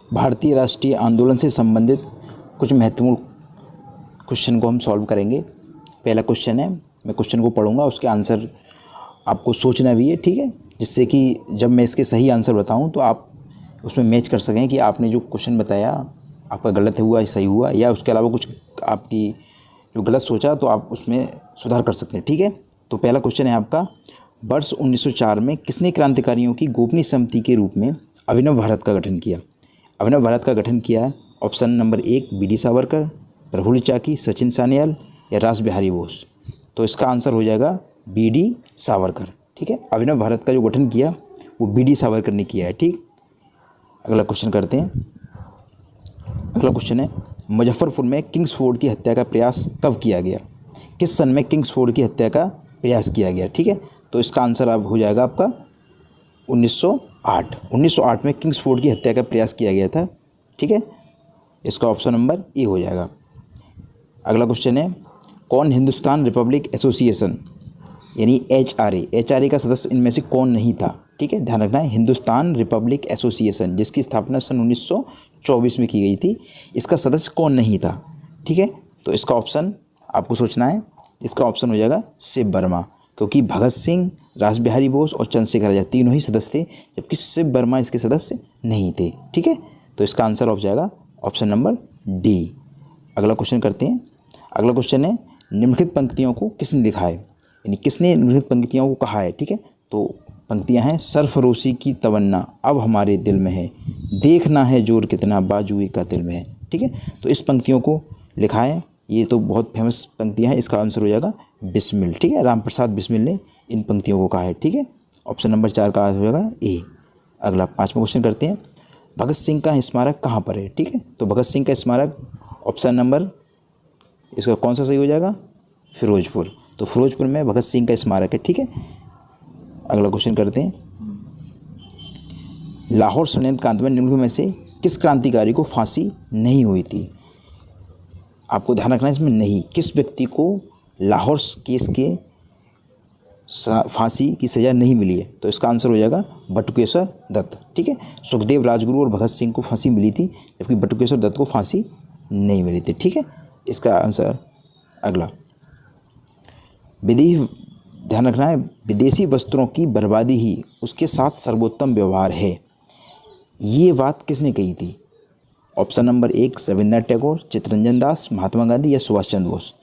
भारतीय राष्ट्रीय आंदोलन से संबंधित कुछ महत्वपूर्ण क्वेश्चन को हम सॉल्व करेंगे। पहला क्वेश्चन है, मैं क्वेश्चन को पढ़ूंगा, उसके आंसर आपको सोचना भी है, ठीक है, जिससे कि जब मैं इसके सही आंसर बताऊं तो आप उसमें मैच कर सकें कि आपने जो क्वेश्चन बताया आपका गलत हुआ या सही हुआ, या उसके अलावा कुछ आपकी जो गलत सोचा तो आप उसमें सुधार कर सकते हैं, ठीक है। तो पहला क्वेश्चन है आपका, वर्ष 1904 में किसने क्रांतिकारियों की गोपनीय समिति के रूप में अभिनव भारत का गठन किया? अभिनव भारत का गठन किया है option number 1 B D. Savarkar, Prafulla Chaki, Sachin Sanyal या रास बिहारी बोस। तो इसका आंसर हो जाएगा बी.डी. सावरकर, ठीक है। अभिनव भारत का जो गठन किया वो बी.डी. सावरकर ने किया है, ठीक। अगला क्वेश्चन करते हैं। अगला क्वेश्चन है, मुजफ्फरपुर में किंग्सफोर्ड की हत्या का प्रयास कब किया गया? किस सन में किंग्सफोर्ड की हत्या का प्रयास किया गया, ठीक है। तो इसका आंसर अब हो जाएगा आपका 1908 में किंग्सफोर्ड की हत्या का प्रयास किया गया था, ठीक है। इसका ऑप्शन नंबर ए हो जाएगा। अगला क्वेश्चन है, कौन हिंदुस्तान रिपब्लिक एसोसिएशन यानी एचआरए का सदस्य इनमें से कौन नहीं था? ठीक है, ध्यान रखना है, हिंदुस्तान रिपब्लिक एसोसिएशन जिसकी स्थापना सन 1924 में की गई थी, इसका सदस्य कौन नहीं था? ठीक है, तो इसका ऑप्शन आपको सोचना है। इसका ऑप्शन हो जाएगा शिव वर्मा, क्योंकि भगत सिंह, रास बिहारी बोस और चंद्रशेखर आजाद तीनों ही सदस्य थे, जबकि शिव वर्मा इसके सदस्य नहीं थे। ठीक है, तो इसका आंसर हो जाएगा ऑप्शन नंबर डी। अगला क्वेश्चन करते हैं। अगला क्वेश्चन है, निम्नलिखित पंक्तियों को किसने लिखा है, यानी किसने निम्नलिखित पंक्तियों को कहा है? ठीक है, तो पंक्तियां हैं, सरफरोशी की तमन्ना अब हमारे दिल में है, देखना है जोर कितना बाजुए का दिल में है। ठीक है, तो इस पंक्तियों को लिखा है, ये तो बहुत फेमस पंक्तियां हैं। इसका आंसर हो जाएगा बिस्मिल। ठीक है, राम प्रसाद बिस्मिल ने इन पंक्तियों को कहा है। ठीक है, ऑप्शन नंबर 4 का आंसर हो जाएगा ए। अगला 5वां क्वेश्चन करते हैं, भगत सिंह का स्मारक कहाँ पर है? ठीक है, तो भगत सिंह का स्मारक ऑप्शन नंबर इसका कौन सा सही हो जाएगा? फिरोजपुर। तो फिरोजपुर में भगत सिंह का स्मारक है। ठीक है, अगला क्वेश्चन करते हैं, लाहौर षड्यंत्र कांड में निम्नलिखित में से किस क्रांतिकारी को फांसी नहीं हुई थी? आपको ध्यान रखना है इसमें नहीं, किस व्यक्ति को लाहौर केस के फांसी की सज़ा नहीं मिली है? तो इसका आंसर हो जाएगा बटुकेश्वर दत्त। ठीक है, सुखदेव राजगुरु और भगत सिंह को फांसी मिली थी, जबकि बटुकेश्वर दत्त को फांसी नहीं मिली थी। ठीक है, इसका आंसर अगला, विदेशी, ध्यान रखना है, विदेशी वस्त्रों की बर्बादी ही उसके साथ सर्वोत्तम व्यवहार है, ये बात किसने कही थी? ऑप्शन नंबर 1 रविंद्रनाथ टैगोर, चित्तरंजन दास, महात्मा गांधी या सुभाष चंद्र बोस।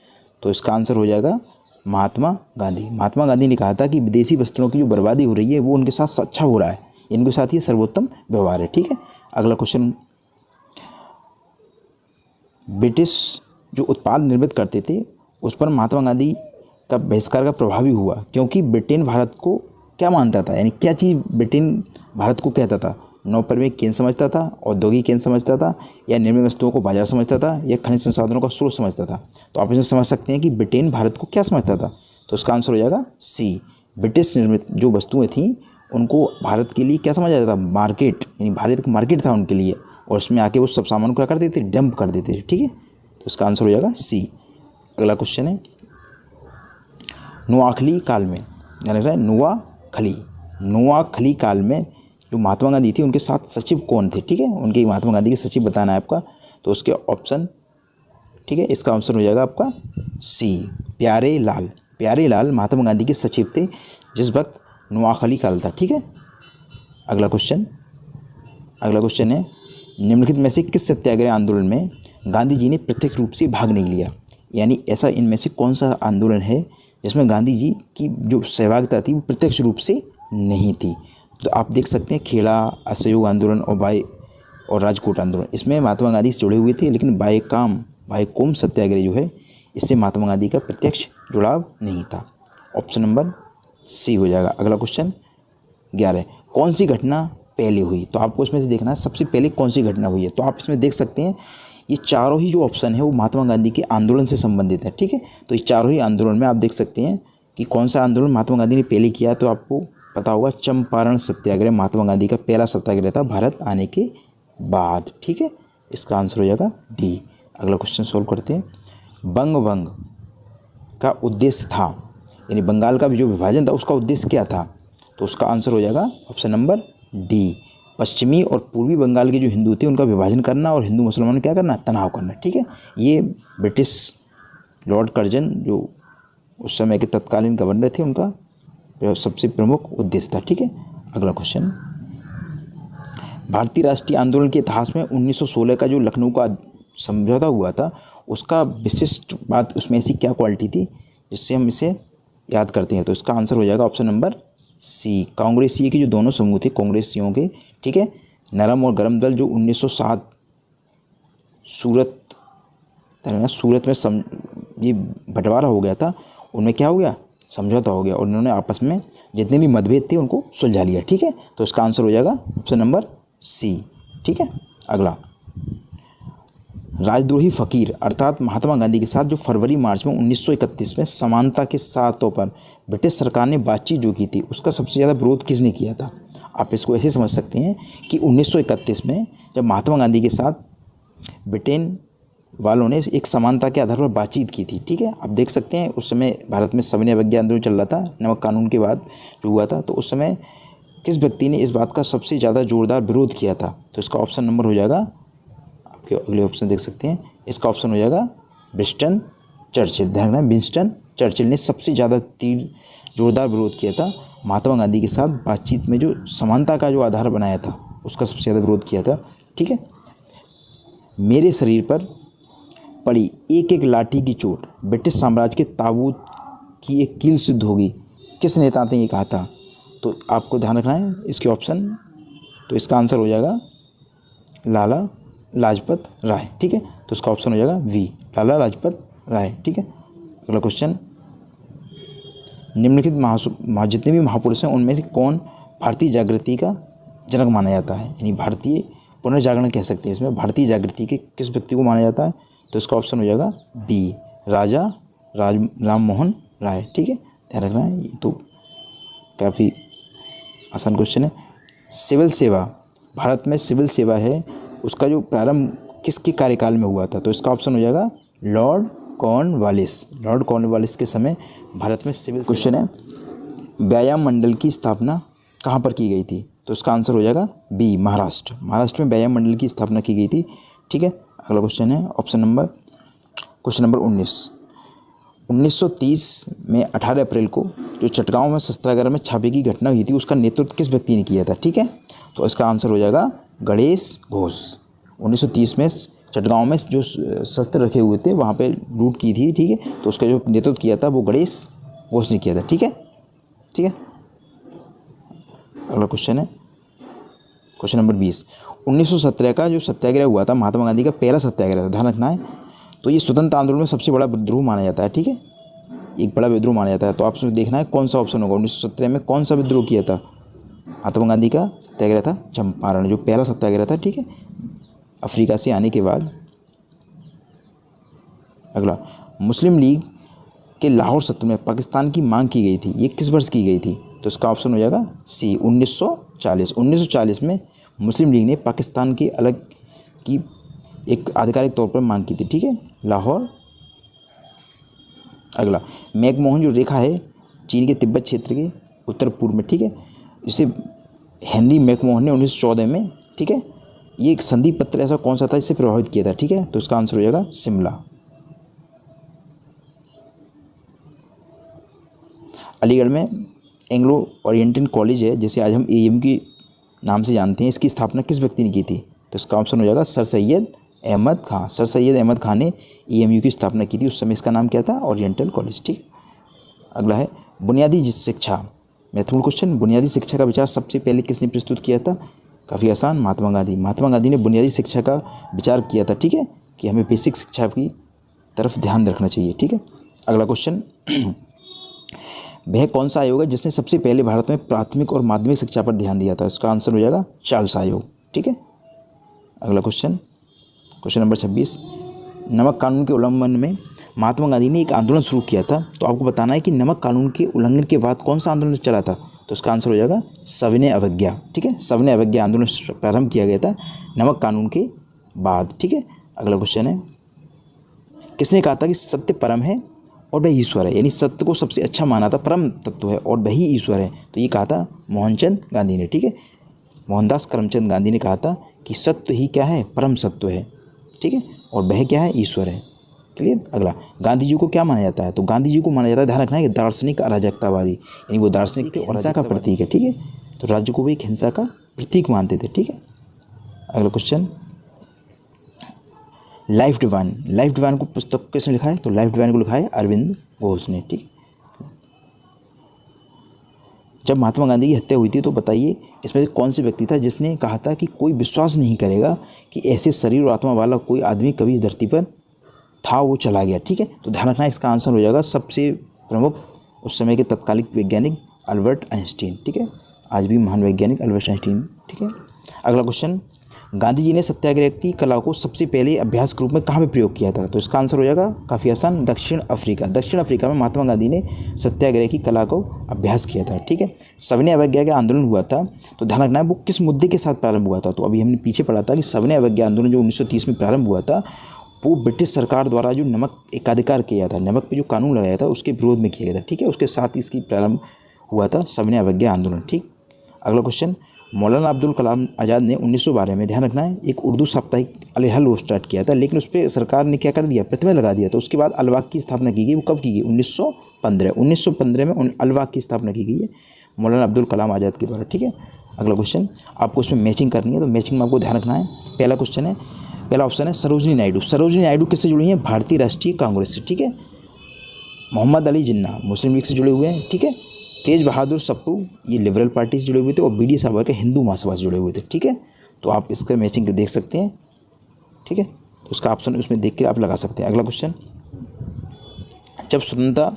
तो इसका आंसर हो जाएगा महात्मा गांधी। महात्मा गांधी ने कहा था कि विदेशी वस्त्रों की जो बर्बादी हो रही है वो उनके साथ अच्छा हो रहा है, इनके साथ ये सर्वोत्तम व्यवहार है। ठीक है, अगला क्वेश्चन, ब्रिटिश जो उत्पाद निर्मित करते थे उस पर महात्मा गांधी का बहिष्कार का प्रभावी हुआ, क्योंकि ब्रिटेन भारत को क्या मानता था, यानी क्या चीज़ ब्रिटेन भारत को कहता था? नौपरिमेय केंद्र समझता था, औद्योगिक केंद्र समझता था, या निर्मित वस्तुओं को बाजार समझता था, या खनिज संसाधनों का स्रोत समझता था? तो आप इसमें समझ सकते हैं कि ब्रिटेन भारत को क्या समझता था। तो इसका आंसर हो जाएगा सी, ब्रिटिश निर्मित जो वस्तुएं थीं उनको भारत के लिए क्या समझा जाता था? मार्केट, यानी भारत एक मार्केट था उनके लिए, और उसमें आके वो सब सामान को क्या कर देते थे? डंप कर देते थे। ठीक है, तो इसका आंसर हो जाएगा सी। अगला क्वेश्चन है, नोआखली काल में, यानी नोआखली काल में जो महात्मा गांधी थी उनके साथ सचिव कौन थे? ठीक है, उनके महात्मा गांधी के सचिव बताना है आपका। तो उसके ऑप्शन, ठीक है, इसका ऑप्शन हो जाएगा आपका सी, प्यारे लाल महात्मा गांधी के सचिव थे जिस वक्त नोआखली काल था। ठीक है, अगला क्वेश्चन है, निम्नलिखित में से किस सत्याग्रह आंदोलन में गांधी जी ने प्रत्यक्ष रूप से भाग नहीं लिया? यानी ऐसा इनमें से कौन सा आंदोलन है जिसमें गांधी जी की जो सहभागिता थी वो प्रत्यक्ष रूप से नहीं थी? तो आप देख सकते हैं, खेड़ा, असहयोग आंदोलन और राजकोट आंदोलन, इसमें महात्मा गांधी से जुड़े हुए थे, लेकिन बायकोम सत्याग्रह जो है इससे महात्मा गांधी का प्रत्यक्ष जुड़ाव नहीं था। ऑप्शन नंबर सी हो जाएगा। अगला क्वेश्चन 11, कौन सी घटना पहले हुई? तो आपको इसमें से देखना है सबसे पहले कौन सी घटना हुई है। तो आप इसमें देख सकते हैं ये चारों ही जो ऑप्शन है वो महात्मा गांधी के आंदोलन से संबंधित है। ठीक है, तो ये चारों ही आंदोलन में आप देख सकते हैं कि कौन सा आंदोलन महात्मा गांधी ने पहले किया। तो आपको पता होगा, चंपारण सत्याग्रह महात्मा गांधी का पहला सत्याग्रह था भारत आने के बाद। ठीक है, इसका आंसर हो जाएगा डी। अगला क्वेश्चन सोल्व करते हैं, बंग का उद्देश्य था, यानी बंगाल का जो विभाजन था उसका उद्देश्य क्या था? तो उसका आंसर हो जाएगा ऑप्शन नंबर डी, पश्चिमी और पूर्वी बंगाल के जो हिंदू थे उनका विभाजन करना और हिंदू मुसलमानों क्या करना, तनाव करना। ठीक है, ये ब्रिटिश लॉर्ड कर्जन जो उस समय के तत्कालीन गवर्नर थे उनका सबसे प्रमुख उद्देश्य था। ठीक है, अगला क्वेश्चन, भारतीय राष्ट्रीय आंदोलन के इतिहास में 1916 का जो लखनऊ का समझौता हुआ था उसका विशिष्ट बात उसमें ऐसी क्या क्वालिटी थी जिससे हम इसे याद करते हैं? तो इसका आंसर हो जाएगा ऑप्शन नंबर सी, कांग्रेसियों के जो दोनों समूह थे कांग्रेसियों के, ठीक है, नरम और गरम दल जो 1907 सूरत में ये बंटवारा हो गया था, उनमें क्या हो गया, समझौता हो गया और उन्होंने आपस में जितने भी मतभेद थे उनको सुलझा लिया। ठीक है, तो इसका आंसर हो जाएगा ऑप्शन नंबर सी। ठीक है, अगला, राजद्रोही फ़कीर अर्थात महात्मा गांधी के साथ जो फरवरी मार्च में 1931 में समानता के सातों पर ब्रिटिश सरकार ने बातचीत जो की थी उसका सबसे ज़्यादा विरोध किसने किया था? आप इसको ऐसे समझ सकते हैं कि 1931 में जब महात्मा गांधी के साथ ब्रिटेन वालों ने एक समानता के आधार पर बातचीत की थी। ठीक है, आप देख सकते हैं उस समय भारत में सविनय अवज्ञा आंदोलन चल रहा था, नमक कानून के बाद जो हुआ था, तो उस समय किस व्यक्ति ने इस बात का सबसे ज़्यादा जोरदार विरोध किया था? तो इसका ऑप्शन नंबर हो जाएगा, आपके अगले ऑप्शन देख सकते हैं, इसका ऑप्शन हो जाएगा विंस्टन चर्चिल। ध्यान रखना, विंस्टन चर्चिल ने सबसे ज़्यादा जोरदार विरोध किया था महात्मा गांधी के साथ बातचीत में, जो समानता का जो आधार बनाया था उसका सबसे ज़्यादा विरोध किया था। ठीक है, मेरे शरीर पर पड़ी एक एक लाठी की चोट ब्रिटिश साम्राज्य के ताबूत की एक कील सिद्ध होगी, किस नेता ने ये कहा था? तो आपको ध्यान रखना है इसके ऑप्शन, तो इसका आंसर हो जाएगा लाला लाजपत राय। ठीक है, तो इसका ऑप्शन हो जाएगा वी, लाला लाजपत राय। ठीक है, अगला क्वेश्चन, निम्नलिखित जितने भी महापुरुष हैं उनमें से कौन भारतीय जागृति का जनक माना जाता है? यानी भारतीय पुनर्जागरण कह सकते हैं, इसमें भारतीय जागृति के किस व्यक्ति को माना जाता है? तो इसका ऑप्शन हो जाएगा बी, राजा राम मोहन राय। ठीक है, ध्यान रखना है, ये तो काफ़ी आसान क्वेश्चन है। सिविल सेवा, भारत में सिविल सेवा है उसका जो प्रारंभ किसके कार्यकाल में हुआ था? तो इसका ऑप्शन हो जाएगा लॉर्ड कॉर्नवालिस। लॉर्ड कॉर्नवालिस के समय भारत में सिविल क्वेश्चन है, व्यायाम मंडल की स्थापना कहाँ पर की गई थी? तो इसका आंसर हो जाएगा बी, महाराष्ट्र। महाराष्ट्र में व्यायाम मंडल की स्थापना की गई थी। ठीक है, अगला क्वेश्चन है क्वेश्चन नंबर 1930 में 18 अप्रैल को जो चटगांव में शस्त्रागार में छापे की घटना हुई थी उसका नेतृत्व किस व्यक्ति ने किया था? ठीक है, तो इसका आंसर हो जाएगा गणेश घोष। 1930 में चटगांव में जो शस्त्र रखे हुए थे वहाँ पे लूट की थी। ठीक है, तो उसका जो नेतृत्व किया था वो गणेश घोष ने किया था। ठीक है, अगला क्वेश्चन है क्वेश्चन नंबर 20, 1917 का जो सत्याग्रह हुआ था महात्मा गांधी का पहला सत्याग्रह था, ध्यान रखना है। तो ये स्वतंत्र आंदोलन में सबसे बड़ा विद्रोह माना जाता है। ठीक है, एक बड़ा विद्रोह माना जाता है। तो आपसे देखना है कौन सा ऑप्शन होगा। 1917 में कौन सा विद्रोह किया था? महात्मा गांधी का सत्याग्रह था चंपारण, जो पहला सत्याग्रह था। ठीक है, अफ्रीका से आने के बाद। अगला, मुस्लिम लीग के लाहौर सत्र में पाकिस्तान की मांग की गई थी, ये किस वर्ष की गई थी? तो इसका ऑप्शन हो जाएगा सी, 1940। 1940 में मुस्लिम लीग ने पाकिस्तान के अलग की एक आधिकारिक तौर पर मांग की थी। ठीक है, लाहौर। अगला, मैकमोहन जो रेखा है चीन के तिब्बत क्षेत्र के उत्तर पूर्व में, ठीक है, इसे हेनरी मैकमोहन ने 1914 में, ठीक है, ये एक संधि पत्र ऐसा कौन सा था जिससे प्रभावित किया था? ठीक है, तो इसका आंसर हो जाएगा शिमला। अलीगढ़ में एंग्लो ओरिएंटल कॉलेज है जिसे आज हम एएम के नाम से जानते हैं, इसकी स्थापना किस व्यक्ति ने की थी? तो इसका ऑप्शन हो जाएगा सर सैयद अहमद खां। सर सैयद अहमद खां ने एएमयू की स्थापना की थी, उस समय इसका नाम क्या था? Oriental college. ठीक, अगला है बुनियादी शिक्षा, महत्वपूर्ण क्वेश्चन, बुनियादी शिक्षा का विचार सबसे पहले किसने प्रस्तुत किया था? काफ़ी आसान, महात्मा गांधी। महात्मा गांधी ने बुनियादी शिक्षा का विचार किया था। ठीक है, कि हमें बेसिक शिक्षा की तरफ ध्यान रखना चाहिए। ठीक है, अगला क्वेश्चन, वह कौन सा आयोग है जिसने सबसे पहले भारत में प्राथमिक और माध्यमिक शिक्षा पर ध्यान दिया था? इसका आंसर हो जाएगा चार्ल्स आयोग। ठीक है, अगला क्वेश्चन नंबर 26, नमक कानून के उल्लंघन में महात्मा गांधी ने एक आंदोलन शुरू किया था, तो आपको बताना है कि नमक कानून के उल्लंघन के बाद कौन सा आंदोलन चला था? तो इसका आंसर हो जाएगा सविनय अवज्ञा। ठीक है, सविनय अवज्ञा आंदोलन प्रारंभ किया गया था नमक कानून के बाद। ठीक है, अगला क्वेश्चन है, किसने कहा था कि सत्य परम है और वह ईश्वर है? यानी सत्य को सबसे अच्छा माना था, परम तत्व है और वही ईश्वर है, तो ये कहा था मोहनचंद गांधी ने। ठीक है, मोहनदास करमचंद गांधी ने कहा था कि सत्य ही क्या है, परम सत्य है, ठीक है, और वह क्या है, ईश्वर है। क्लियर। अगला, गांधी जी को क्या माना जाता है, तो गांधी जी को माना जाता है, ध्यान रखना है कि दार्शनिक अराजकतावादी, यानी वो दार्शनिक हिंसा का प्रतीक है, ठीक है, तो राज्य को भी एक हिंसा का प्रतीक मानते थे, ठीक है। अगला question, life divine, life divine को पुस्तक किसने लिखा है, तो लाइफ डिवाइन को लिखा है अरविंद घोष ने, ठीक है। जब महात्मा गांधी की हत्या हुई थी तो बताइए इसमें से कौन से व्यक्ति था जिसने कहा था कि कोई विश्वास नहीं करेगा कि ऐसे शरीर और आत्मा वाला कोई आदमी कभी इस धरती पर था, वो चला गया, ठीक है। तो ध्यान रखना इसका आंसर हो जाएगा सबसे प्रमुख उस समय के तत्कालिक वैज्ञानिक अल्बर्ट आइंस्टीन, ठीक है, आज भी महान वैज्ञानिक अल्बर्ट आइंस्टीन, ठीक है। अगला क्वेश्चन, गांधी जी ने सत्याग्रह की कला को सबसे पहले अभ्यास के रूप में कहाँ पे प्रयोग किया था, तो इसका आंसर हो जाएगा काफ़ी आसान, दक्षिण अफ्रीका। दक्षिण अफ्रीका में महात्मा गांधी ने सत्याग्रह की कला को अभ्यास किया था, ठीक है। सविनय अवज्ञा का आंदोलन हुआ था, तो ध्यान रखना है वो किस मुद्दे के साथ प्रारंभ हुआ था, तो अभी हमने पीछे पढ़ा था कि सविनय अवज्ञा आंदोलन जो 1930 में प्रारंभ हुआ था वो ब्रिटिश सरकार द्वारा जो नमक एकाधिकार किया था, नमक पे जो कानून लगाया था उसके विरोध में किया गया था, ठीक है। उसके साथ इसकी प्रारंभ हुआ था सविनय अवज्ञा आंदोलन, ठीक। अगला क्वेश्चन, मौलाना अब्दुल कलाम आज़ाद ने 1912 में, ध्यान रखना है, एक उर्दू साप्ताहिक अल हल वो स्टार्ट किया था, लेकिन उस पर सरकार ने क्या कर दिया, प्रतिबंध लगा दिया। तो उसके बाद अलवाक की स्थापना की गई, वो कब की गई, 1915 में अलवाक की स्थापना की गई है मौलाना अब्दुल कलाम आज़ाद के द्वारा, ठीक है। अगला क्वेश्चन, आपको उसमें मैचिंग करनी है, तो मैचिंग में आपको ध्यान रखना है। पहला क्वेश्चन है, पहला ऑप्शन है सरोजनी नायडू। सरोजनी नायडू किससे जुड़ी हैं, भारतीय राष्ट्रीय कांग्रेस से, ठीक है। मोहम्मद अली जिन्ना मुस्लिम लीग से जुड़े हुए हैं, ठीक है। तेज बहादुर सप्रू ये लिबरल पार्टी से जुड़े हुए थे, और बी डी सावरकर हिंदू महासभा से जुड़े हुए थे, ठीक है। तो आप इसका मैचिंग देख सकते हैं, ठीक है, तो उसका ऑप्शन उसमें देख कर आप लगा सकते हैं। अगला क्वेश्चन, जब स्वतंत्रता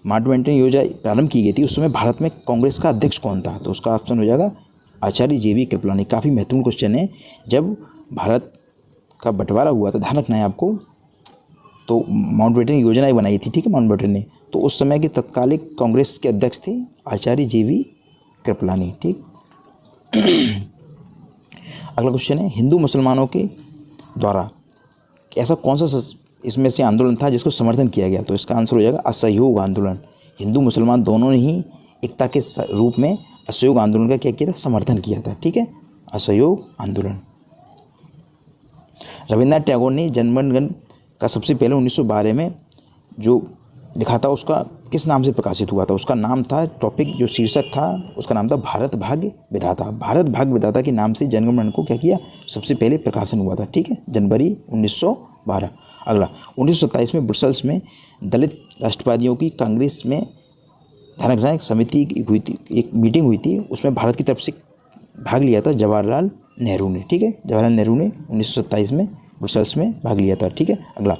माउंटबेटन योजना प्रारंभ की गई थी उस समय भारत में कांग्रेस का अध्यक्ष कौन था, तो उसका ऑप्शन हो जाएगा आचार्य JV कृपलानी। काफ़ी महत्वपूर्ण क्वेश्चन है। जब भारत का बंटवारा हुआ था, ध्यान रखना है आपको, तो माउंटबेटन योजना बनाई थी, ठीक है, माउंटबेटन ने, तो उस समय के तत्कालिक कांग्रेस के अध्यक्ष थे आचार्य JV कृपलानी, ठीक। अगला क्वेश्चन है, हिंदू मुसलमानों के द्वारा ऐसा कौन सा इसमें से आंदोलन था जिसको समर्थन किया गया, तो इसका आंसर हो जाएगा असहयोग आंदोलन। हिंदू मुसलमान दोनों ने ही एकता के रूप में असहयोग आंदोलन का क्या किया था, समर्थन किया था, ठीक है, असहयोग आंदोलन। रविन्द्रनाथ टैगोर ने जनगण मन का सबसे पहले 1912 में जो लिखा था उसका किस नाम से प्रकाशित हुआ था, उसका नाम था, टॉपिक जो शीर्षक था उसका नाम था भारत भाग्य विधाता। भारत भाग्य विधाता के नाम से जनगण मन को क्या किया, सबसे पहले प्रकाशन हुआ था, ठीक है, जनवरी 1912। अगला, 1927 में ब्रसेल्स में दलित राष्ट्रवादियों की कांग्रेस में, ध्यान रखना, एक समिति हुई थी, एक मीटिंग हुई थी, उसमें भारत की तरफ से भाग लिया था जवाहरलाल नेहरू ने, ठीक है, जवाहरलाल नेहरू ने 1927 में ब्रसेल्स में भाग लिया था, ठीक है। अगला,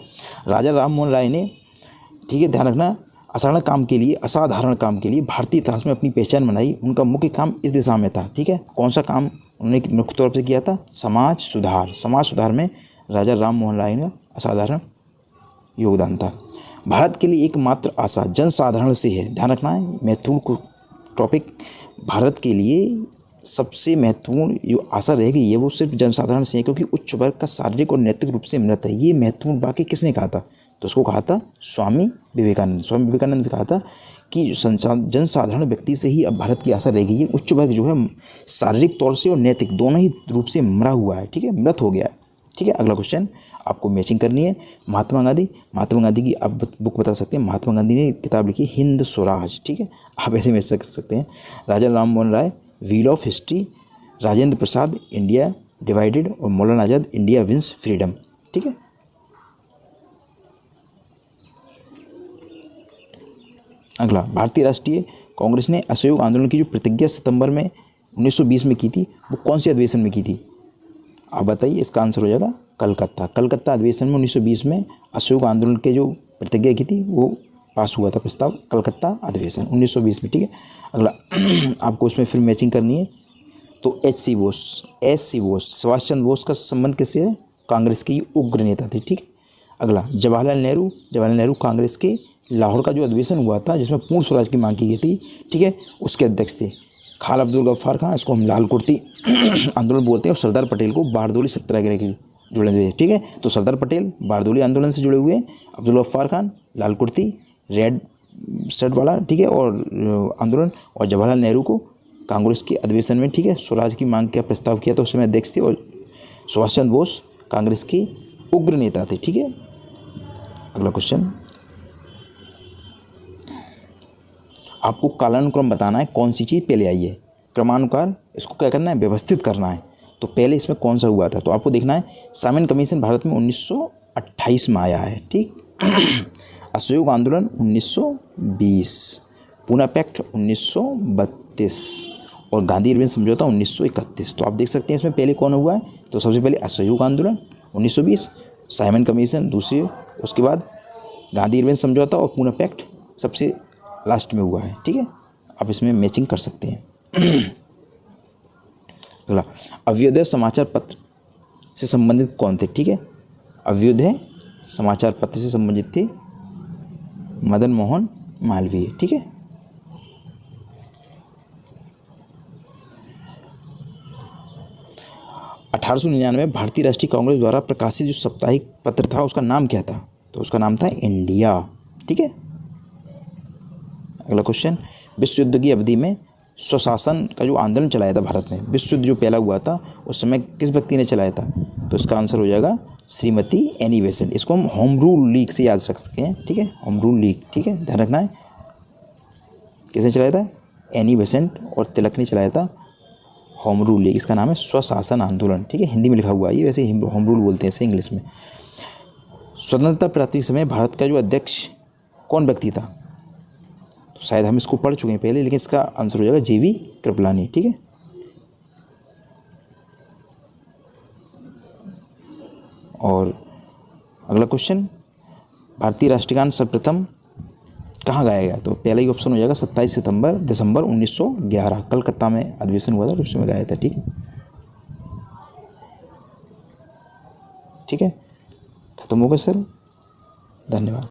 राजा राम मोहन राय ने, ठीक है, ध्यान रखना, असाधारण काम के लिए भारतीय इतिहास में अपनी पहचान बनाई। उनका मुख्य काम इस दिशा में था, ठीक है, कौन सा काम उन्होंने मुख्य तौर पर किया था, समाज सुधार में राजा राम मोहन राय ने असाधारण योगदान था। भारत के लिए एकमात्र आशा जनसाधारण से है, ध्यान रखना है, महत्वपूर्ण टॉपिक, भारत के लिए सबसे महत्वपूर्ण जो आशा रहेगी ये वो सिर्फ जनसाधारण से है, क्योंकि उच्च वर्ग का शारीरिक और नैतिक रूप से मृत है। ये महत्वपूर्ण वाक्य किसने कहा था, तो उसको कहा था स्वामी विवेकानंद ने कहा था कि जनसाधारण व्यक्ति से ही अब भारत की आशा रहेगी। ये उच्च वर्ग जो है शारीरिक तौर से और नैतिक दोनों ही रूप से मरा हुआ है, ठीक है, मृत हो गया है, ठीक है। अगला क्वेश्चन आपको मैचिंग करनी है। महात्मा गांधी की आप बुक बता सकते हैं, महात्मा गांधी ने किताब लिखी हिंद स्वराज, ठीक है, आप ऐसे मैच कर सकते हैं। Raja Ram Mohan Roy wheel of history, Rajendra Prasad India divided, और मौलाना आज़ाद इंडिया विंस फ्रीडम, ठीक है। अगला, भारतीय राष्ट्रीय कांग्रेस ने असहयोग आंदोलन की जो प्रतिज्ञा सितंबर में 1920 में की थी वो कौन से अधिवेशन में की थी, आप बताइए, इसका आंसर हो जाएगा कलकत्ता अधिवेशन में 1920 में असहयोग आंदोलन के जो प्रतिज्ञा की थी वो पास हुआ था प्रस्ताव, कलकत्ता अधिवेशन 1920 में, ठीक है। अगला, आपको उसमें फिर मैचिंग करनी है, तो SC बोस सुभाष चंद्र बोस का संबंध किससे है, कांग्रेस के उग्र नेता थे, ठीक है। अगला, जवाहरलाल नेहरू कांग्रेस के लाहौर का जो अधिवेशन हुआ था जिसमें पूर्ण स्वराज की मांग की गई थी, ठीक है, उसके अध्यक्ष थे। खान अब्दुल गफ्फार खान, इसको हम लाल कुर्ती आंदोलन बोलते हैं, और सरदार पटेल को बारदोली सत्याग्रह के जुड़े हुए, ठीक है। तो सरदार पटेल बारदोली आंदोलन से जुड़े हुए, अब्दुल गफ्फार खान लाल कुर्ती रेड शर्ट वाला, ठीक है, और आंदोलन, और जवाहरलाल नेहरू को कांग्रेस के अधिवेशन में, ठीक है, स्वराज की मांग का प्रस्ताव किया था, उस समय अध्यक्ष थे, और सुभाष चंद्र बोस कांग्रेस के उग्र नेता थे, ठीक है। अगला क्वेश्चन, आपको कालानुक्रम बताना है, कौन सी चीज़ पहले आई है, क्रमानुसार इसको क्या करना है, व्यवस्थित करना है। तो पहले इसमें कौन सा हुआ था, तो आपको देखना है साइमन कमीशन भारत में 1928 में आया है, ठीक। असहयोग आंदोलन 1920, पूना पैक्ट 1932 और गांधी इरविन समझौता 1931। तो आप देख सकते हैं इसमें पहले कौन हुआ है, तो सबसे पहले असहयोग आंदोलन 1920, साइमन कमीशन दूसरी, उसके बाद गांधी इरविन समझौता और पूना पैक्ट सबसे लास्ट में हुआ है, ठीक है। आप इसमें मैचिंग कर सकते हैं। अगला, अभ्युदय समाचार पत्र से संबंधित कौन थे, ठीक है। अभ्युदय समाचार पत्र से संबंधित थे मदन मोहन मालवीय, ठीक है। (1899) भारतीय राष्ट्रीय कांग्रेस द्वारा प्रकाशित जो साप्ताहिक पत्र था उसका नाम क्या था, तो उसका नाम था इंडिया, ठीक है। अगला क्वेश्चन, विश्व युद्ध की अवधि में स्वशासन का जो आंदोलन चलाया था भारत में, विश्व युद्ध जो पहला हुआ था उस समय किस व्यक्ति ने चलाया था, तो इसका आंसर हो जाएगा श्रीमती एनी बेसेंट। इसको हम होम रूल लीग से याद रख सकते हैं, ठीक है, होम रूल लीग, ठीक है, ध्यान रखना है। किसने चलाया था, एनी बेसेंट, और तिलक ने चलाया था होम रूल लीग। इसका नाम है स्वशासन आंदोलन, ठीक है, हिंदी में लिखा हुआ है ये, वैसे होम रूल बोलते हैं इसे इंग्लिश में। स्वतंत्रता प्राप्ति समय भारत का जो अध्यक्ष कौन व्यक्ति था, तो शायद हम इसको पढ़ चुके हैं पहले, लेकिन इसका आंसर हो जाएगा जेवी कृपलानी, ठीक है। और अगला क्वेश्चन, भारतीय राष्ट्रगान सर्वप्रथम कहाँ गाया गया, तो पहला ही ऑप्शन हो जाएगा 27 दिसंबर 1911, कलकत्ता में अधिवेशन हुआ था, उसमें गाया था, ठीक है। ठीक है, खत्म हो गया सर, धन्यवाद।